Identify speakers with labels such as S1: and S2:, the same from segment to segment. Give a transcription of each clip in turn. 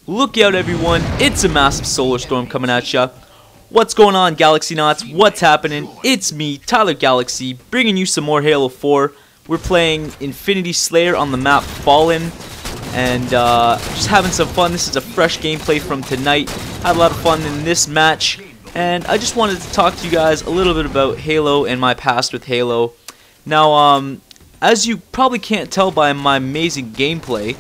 S1: Look out everyone, it's a massive solar storm coming at ya. What's going on, Galaxy Knots? What's happening? It's me, Tyler Galaxy, bringing you some more Halo 4. We're playing Infinity Slayer on the map Fallen, and just having some fun. This is a fresh gameplay from tonight. Had a lot of fun in this match, and I just wanted to talk to you guys a little bit about Halo and my past with Halo. Now, as you probably can't tell by my amazing gameplay,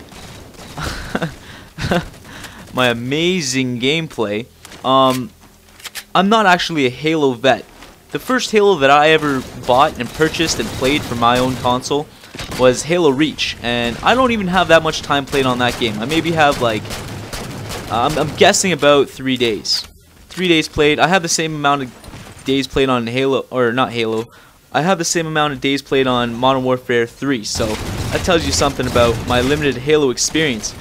S1: I'm not actually a Halo vet. The first Halo that I ever bought and purchased and played for my own console was Halo Reach, and I don't even have that much time played on that game. I maybe have like, I'm guessing about 3 days. 3 days played. I have the same amount of days played on Halo, or not Halo. I have the same amount of days played on Modern Warfare 3, so that tells you something about my limited Halo experience.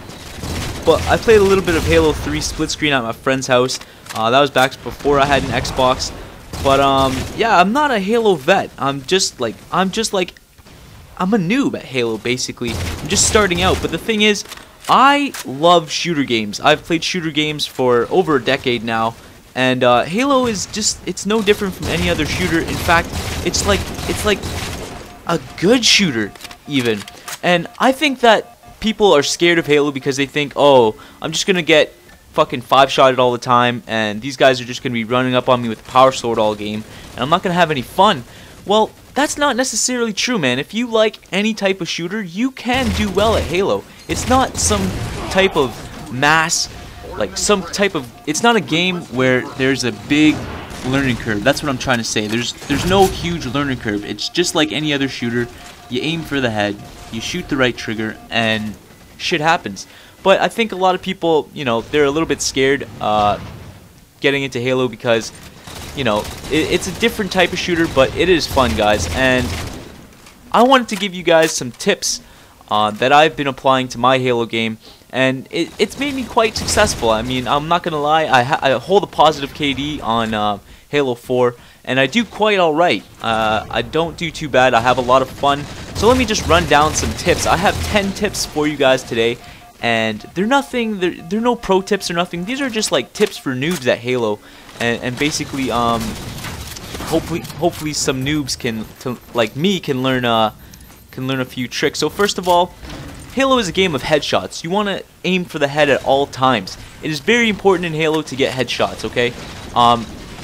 S1: But I played a little bit of Halo 3 split screen at my friend's house. That was back before I had an Xbox. But yeah, I'm not a Halo vet. I'm a noob at Halo basically. I'm just starting out. But the thing is, I love shooter games. I've played shooter games for over a decade now, and Halo is it's no different from any other shooter. In fact, it's like a good shooter even. And I think that people are scared of Halo because they think, oh, I'm just gonna get fucking 5-shotted all the time, and these guys are just gonna be running up on me with a power sword all game, and I'm not gonna have any fun. Well, that's not necessarily true, man. If you like any type of shooter, you can do well at Halo. It's not some type of mass, it's not a game where there's a big learning curve. That's what I'm trying to say. There's no huge learning curve. It's just like any other shooter. You aim for the head, you shoot the right trigger, and shit happens. But I think a lot of people, you know, they're a little bit scared getting into Halo because, you know, it's a different type of shooter, but it is fun, guys. And I wanted to give you guys some tips that I've been applying to my Halo game, and it's made me quite successful. I mean, I'm not gonna lie, I hold a positive KD on Halo 4, and I do quite alright. I don't do too bad. I have a lot of fun. So let me just run down some tips. I have 10 tips for you guys today, and they're no pro tips or nothing. These are just like tips for noobs at Halo, and basically hopefully some noobs like me can learn a few tricks. So first of all, Halo is a game of headshots. You want to aim for the head at all times. It is very important in Halo to get headshots, okay?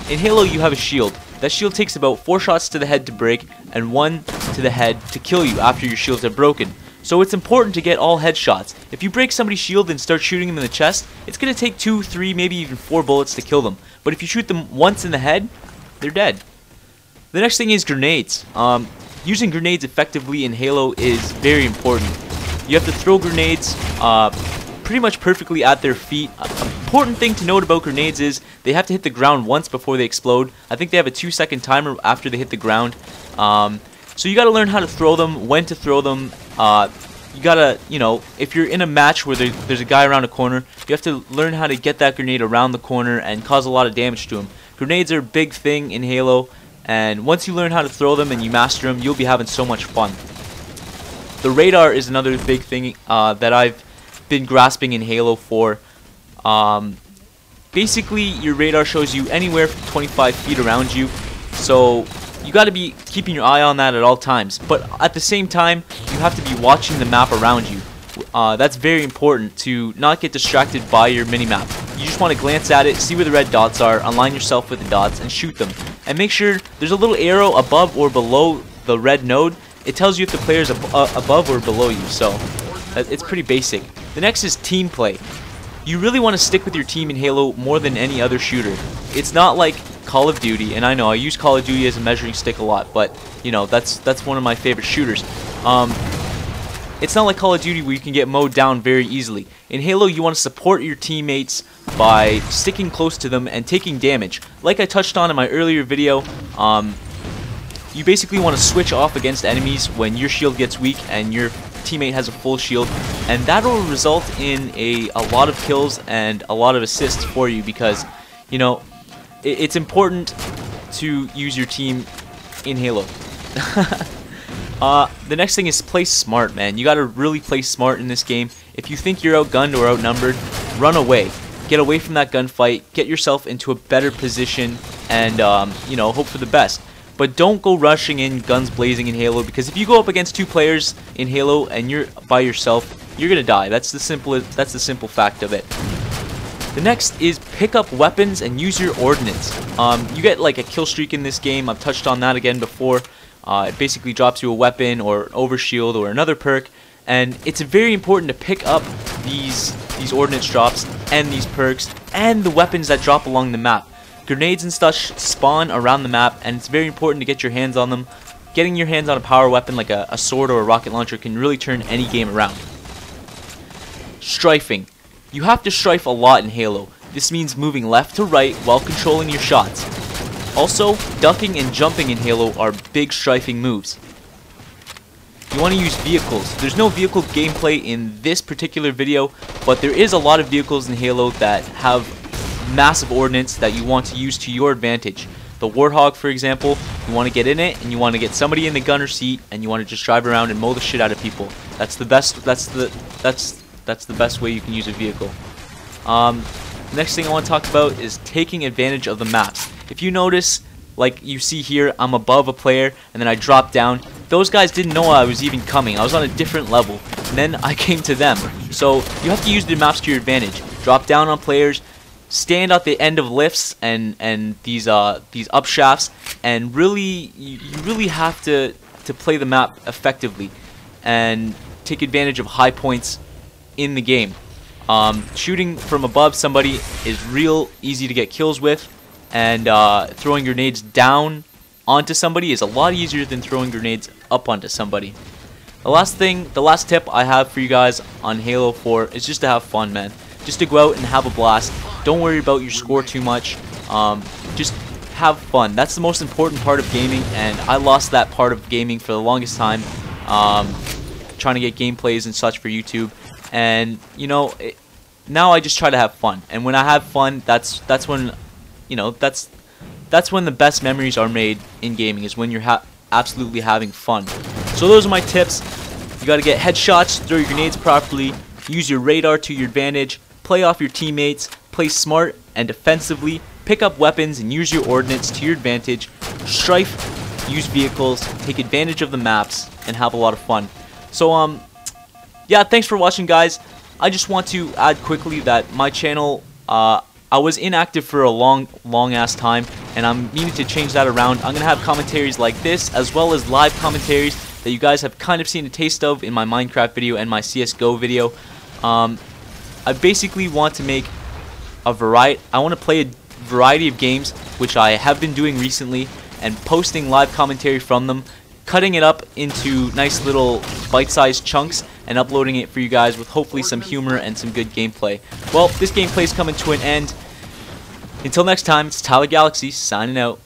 S1: In Halo you have a shield. That shield takes about 4 shots to the head to break and 1 to the head to kill you after your shields are broken. So it's important to get all headshots. If you break somebody's shield and start shooting them in the chest, it's going to take 2, 3, maybe even 4 bullets to kill them. But if you shoot them once in the head, they're dead. The next thing is grenades. Using grenades effectively in Halo is very important. You have to throw grenades pretty much perfectly at their feet. Important thing to note about grenades is they have to hit the ground once before they explode. I think they have a 2-second timer after they hit the ground. So you gotta learn how to throw them, when to throw them. You gotta, you know, if you're in a match where there's a guy around a corner, you have to learn how to get that grenade around the corner and cause a lot of damage to him. Grenades are a big thing in Halo, and once you learn how to throw them and you master them, you'll be having so much fun. The radar is another big thing that I've been grasping in Halo 4. Basically, your radar shows you anywhere from 25 feet around you, so you got to be keeping your eye on that at all times. But at the same time, you have to be watching the map around you. That's very important to not get distracted by your minimap. You just want to glance at it, see where the red dots are, align yourself with the dots, and shoot them. And make sure there's a little arrow above or below the red node. It tells you if the player is above or below you, so it's pretty basic. The next is team play. You really want to stick with your team in Halo more than any other shooter. It's not like Call of Duty, and I know I use Call of Duty as a measuring stick a lot, but you know, that's one of my favorite shooters. It's not like Call of Duty where you can get mowed down very easily. In Halo, you want to support your teammates by sticking close to them and taking damage. Like I touched on in my earlier video, you basically want to switch off against enemies when your shield gets weak and your teammate has a full shield, and that will result in a lot of kills and a lot of assists for you, because you know it's important to use your team in Halo. The next thing is play smart, man. You gotta really play smart in this game. If you think you're outgunned or outnumbered, run away. Get away from that gunfight, get yourself into a better position, and you know, hope for the best. But don't go rushing in guns blazing in Halo, because if you go up against 2 players in Halo and you're by yourself, you're gonna die. That's the simple fact of it. The next is pick up weapons and use your ordnance. You get like a kill streak in this game. I've touched on that again before. It basically drops you a weapon or an overshield or another perk, and it's very important to pick up these ordnance drops and these perks and the weapons that drop along the map. Grenades and such spawn around the map, and it's very important to get your hands on them. Getting your hands on a power weapon like a sword or a rocket launcher can really turn any game around. Strafing. You have to strafe a lot in Halo. This means moving left to right while controlling your shots. Also, ducking and jumping in Halo are big strafing moves. You want to use vehicles. There's no vehicle gameplay in this particular video, but there is a lot of vehicles in Halo that have massive ordnance that you want to use to your advantage. The Warthog, for example, you want to get in it and you want to get somebody in the gunner seat and you want to just drive around and mow the shit out of people. That's the best. That's the best way you can use a vehicle. Next thing I want to talk about is taking advantage of the maps. If you notice, like you see here, I'm above a player and then I drop down. Those guys didn't know I was even coming. I was on a different level and then I came to them. So you have to use the maps to your advantage. Drop down on players, stand at the end of lifts and these up shafts, and really you really have to play the map effectively and take advantage of high points in the game. Shooting from above somebody is real easy to get kills with, and throwing grenades down onto somebody is a lot easier than throwing grenades up onto somebody. The last tip I have for you guys on Halo 4 is just to have fun, man. Just to go out and have a blast. Don't worry about your score too much. Just have fun. That's the most important part of gaming, and I lost that part of gaming for the longest time, trying to get gameplays and such for YouTube. And you know, now I just try to have fun. And when I have fun, that's when, you know, that's when the best memories are made in gaming, is when you're absolutely having fun. So those are my tips. You got to get headshots, throw your grenades properly, use your radar to your advantage, play off your teammates, play smart and defensively, pick up weapons and use your ordnance to your advantage, strafe, use vehicles, take advantage of the maps, and have a lot of fun. So yeah, thanks for watching, guys. I just want to add quickly that my channel, I was inactive for a long ass time, and I'm needing to change that around. I'm gonna have commentaries like this, as well as live commentaries that you guys have kind of seen a taste of in my Minecraft video and my CSGO video. I basically want to make a variety. I want to play a variety of games, which I have been doing recently, and posting live commentary from them, cutting it up into nice little bite-sized chunks, and uploading it for you guys with hopefully some humor and some good gameplay. Well, this gameplay is coming to an end. Until next time, it's Tyler Galaxy signing out.